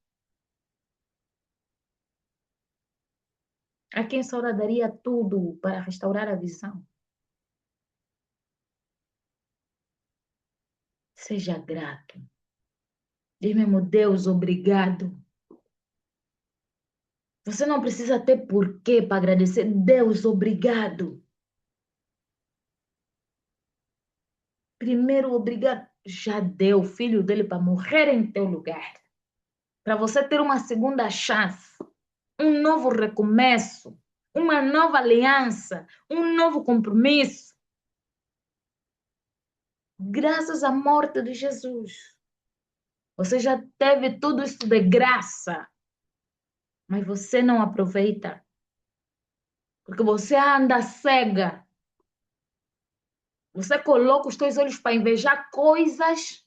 A quem essa hora daria tudo para restaurar a visão. Seja grato. Diz mesmo, Deus, obrigado. Você não precisa ter porquê para agradecer. Deus, obrigado. Primeiro, obrigado. Já deu o filho dele para morrer em teu lugar. Para você ter uma segunda chance, um novo recomeço, uma nova aliança, um novo compromisso. Graças à morte de Jesus. Você já teve tudo isso de graça, mas você não aproveita. Porque você anda cega. Você coloca os teus olhos para invejar coisas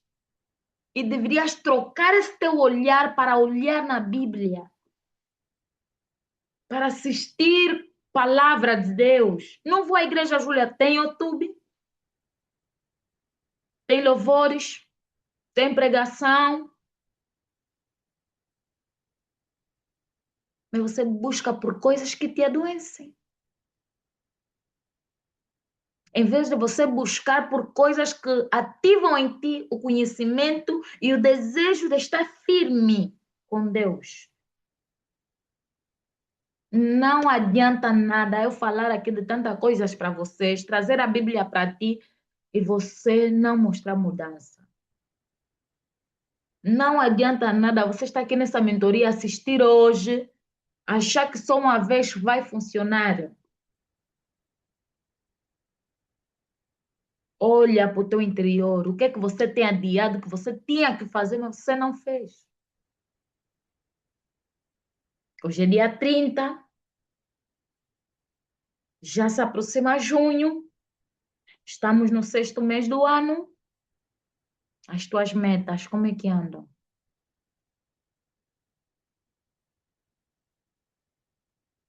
e deverias trocar esse teu olhar para olhar na Bíblia, para assistir palavra de Deus. Não vou à igreja, Júlia, tem YouTube, tem louvores, tem pregação, mas você busca por coisas que te adoecem. Em vez de você buscar por coisas que ativam em ti o conhecimento e o desejo de estar firme com Deus. Não adianta nada eu falar aqui de tantas coisas para vocês, trazer a Bíblia para ti e você não mostrar mudança. Não adianta nada você estar aqui nessa mentoria, assistir hoje, achar que só uma vez vai funcionar. Olha para o teu interior, o que é que você tem adiado, que você tinha que fazer, mas você não fez. Hoje é dia 30, já se aproxima junho, estamos no sexto mês do ano. As tuas metas, como é que andam?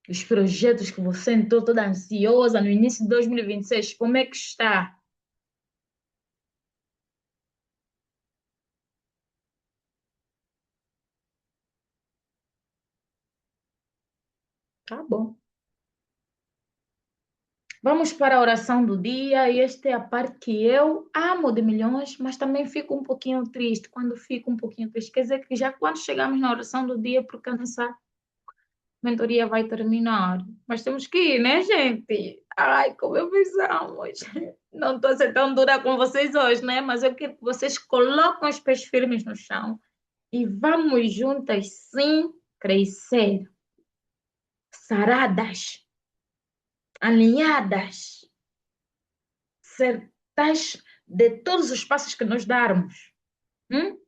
Os projetos que você entrou toda ansiosa no início de 2026, como é que está? Tá bom. Vamos para a oração do dia, e esta é a parte que eu amo de milhões, mas também fico um pouquinho triste. Quando fico um pouquinho triste, quer dizer que já quando chegamos na oração do dia, porque a nossa mentoria vai terminar. Mas temos que ir, né, gente? Ai, como eu precisamos. Não estou sendo tão dura com vocês hoje, né? Mas eu quero que vocês coloquem os pés firmes no chão e vamos juntas, sim, crescer, saradas, alinhadas, certas de todos os passos que nós darmos. Hum?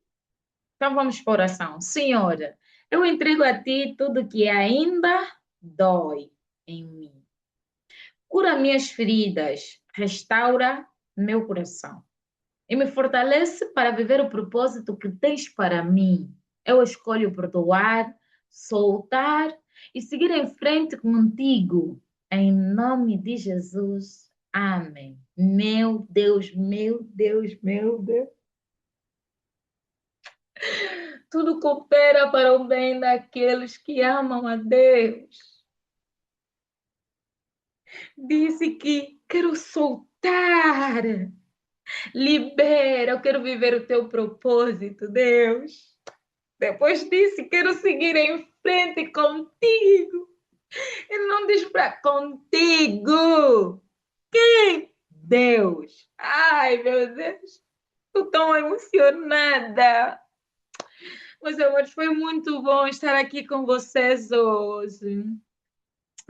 Então vamos para a oração. Senhora, eu entrego a Ti tudo que ainda dói em mim. Cura minhas feridas, restaura meu coração e me fortalece para viver o propósito que tens para mim. Eu escolho perdoar, soltar e seguir em frente contigo. Em nome de Jesus. Amém. Meu Deus, meu Deus, meu Deus. Tudo coopera para o bem daqueles que amam a Deus. Disse que quero soltar. Libera, eu quero viver o teu propósito, Deus. Depois disse, quero seguir em frente contigo. Ele não diz para contigo. Quem? Deus. Ai, meu Deus. Estou tão emocionada. Meus amores, foi muito bom estar aqui com vocês hoje.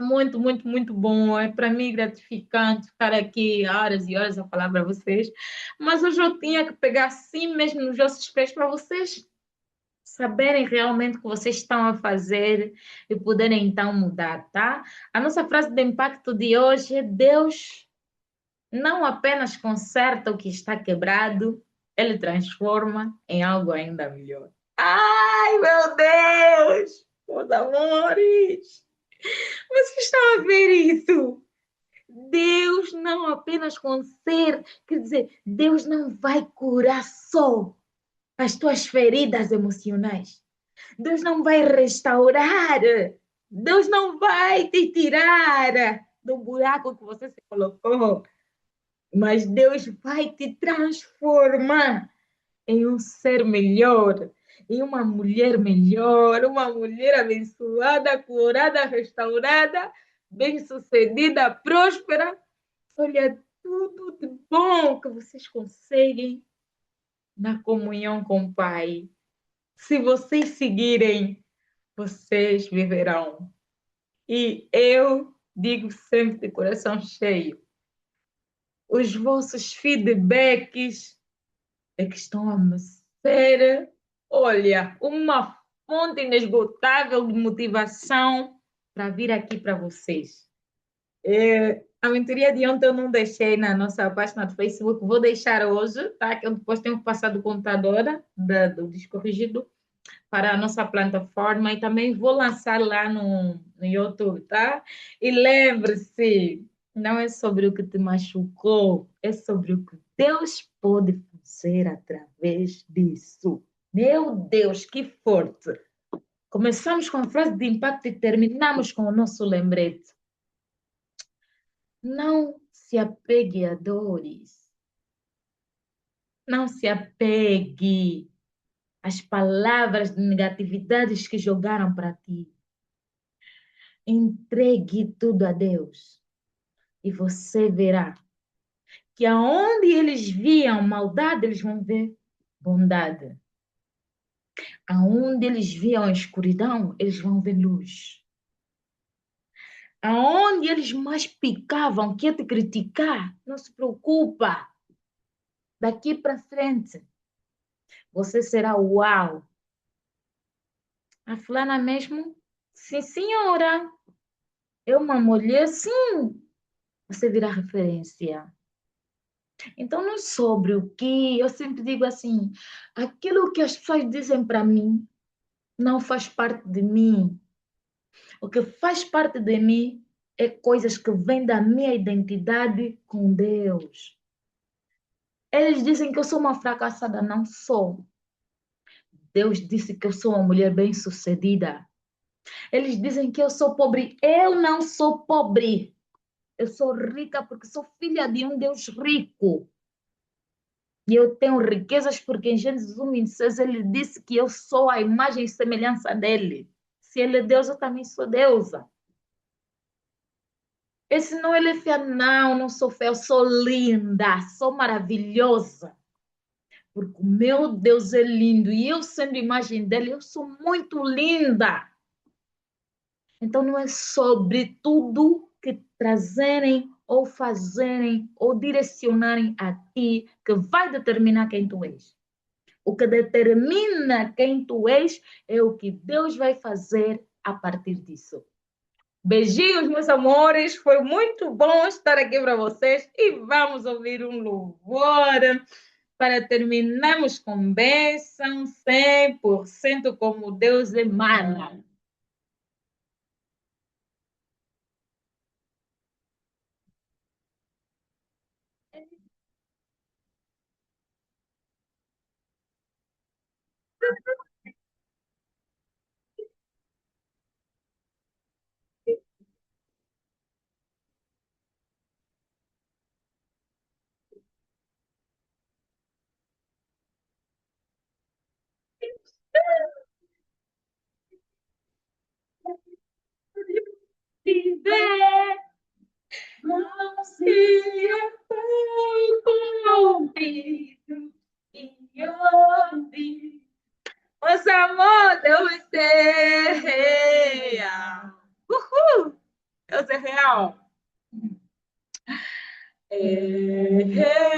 Muito, muito, muito bom. É para mim gratificante ficar aqui horas e horas a falar para vocês. Mas hoje eu tinha que pegar assim mesmo nos vossos pés para vocês saberem realmente o que vocês estão a fazer e poderem então mudar, tá? A nossa frase de impacto de hoje é: Deus não apenas conserta o que está quebrado, ele transforma em algo ainda melhor. Ai, meu Deus! Meus amores! Vocês estão a ver isso? Deus não apenas conserta, quer dizer, Deus não vai curar só as tuas feridas emocionais. Deus não vai restaurar. Deus não vai te tirar do buraco que você se colocou. Mas Deus vai te transformar em um ser melhor, em uma mulher abençoada, curada, restaurada, bem-sucedida, próspera. Olha, tudo de bom que vocês conseguem na comunhão com o Pai. Se vocês seguirem, vocês viverão. E eu digo sempre de coração cheio: os vossos feedbacks é que estão a me ser, olha, uma fonte inesgotável de motivação para vir aqui para vocês. A mentoria de ontem eu não deixei na nossa página do Facebook, vou deixar hoje, tá? Que eu depois tenho que passar do computador, do disco rígido, para a nossa plataforma e também vou lançar lá no YouTube, tá? E lembre-se, não é sobre o que te machucou, é sobre o que Deus pode fazer através disso. Meu Deus, que forte! Começamos com a frase de impacto e terminamos com o nosso lembrete. Não se apegue a dores. Não se apegue às palavras de negatividades que jogaram para ti. Entregue tudo a Deus e você verá que aonde eles viam maldade, eles vão ver bondade. Aonde eles viam escuridão, eles vão ver luz. Aonde eles mais picavam, quer te criticar, não se preocupa. Daqui para frente, você será uau. A fulana mesmo, sim senhora, é uma mulher, sim, você virá referência. Então, não é sobre o que eu sempre digo assim: aquilo que as pessoas dizem para mim não faz parte de mim. O que faz parte de mim é coisas que vêm da minha identidade com Deus. Eles dizem que eu sou uma fracassada, não sou. Deus disse que eu sou uma mulher bem-sucedida. Eles dizem que eu sou pobre, eu não sou pobre. Eu sou rica porque sou filha de um Deus rico. E eu tenho riquezas porque em Gênesis 1:26 ele disse que eu sou a imagem e semelhança dele. Se ele é Deus, eu também sou deusa. Esse não ele é feia, não, não sou feia, eu sou linda, sou maravilhosa. Porque o meu Deus é lindo e eu sendo imagem dele, eu sou muito linda. Então não é sobre tudo que trazerem ou fazerem ou direcionarem a ti que vai determinar quem tu és. O que determina quem tu és é o que Deus vai fazer a partir disso. Beijinhos, meus amores. Foi muito bom estar aqui para vocês e vamos ouvir um louvor para terminarmos com bênção 100% como Deus emana. Viver não se foi ouvido e ouvir. Os amor, Deus é real. Deus é real. É real.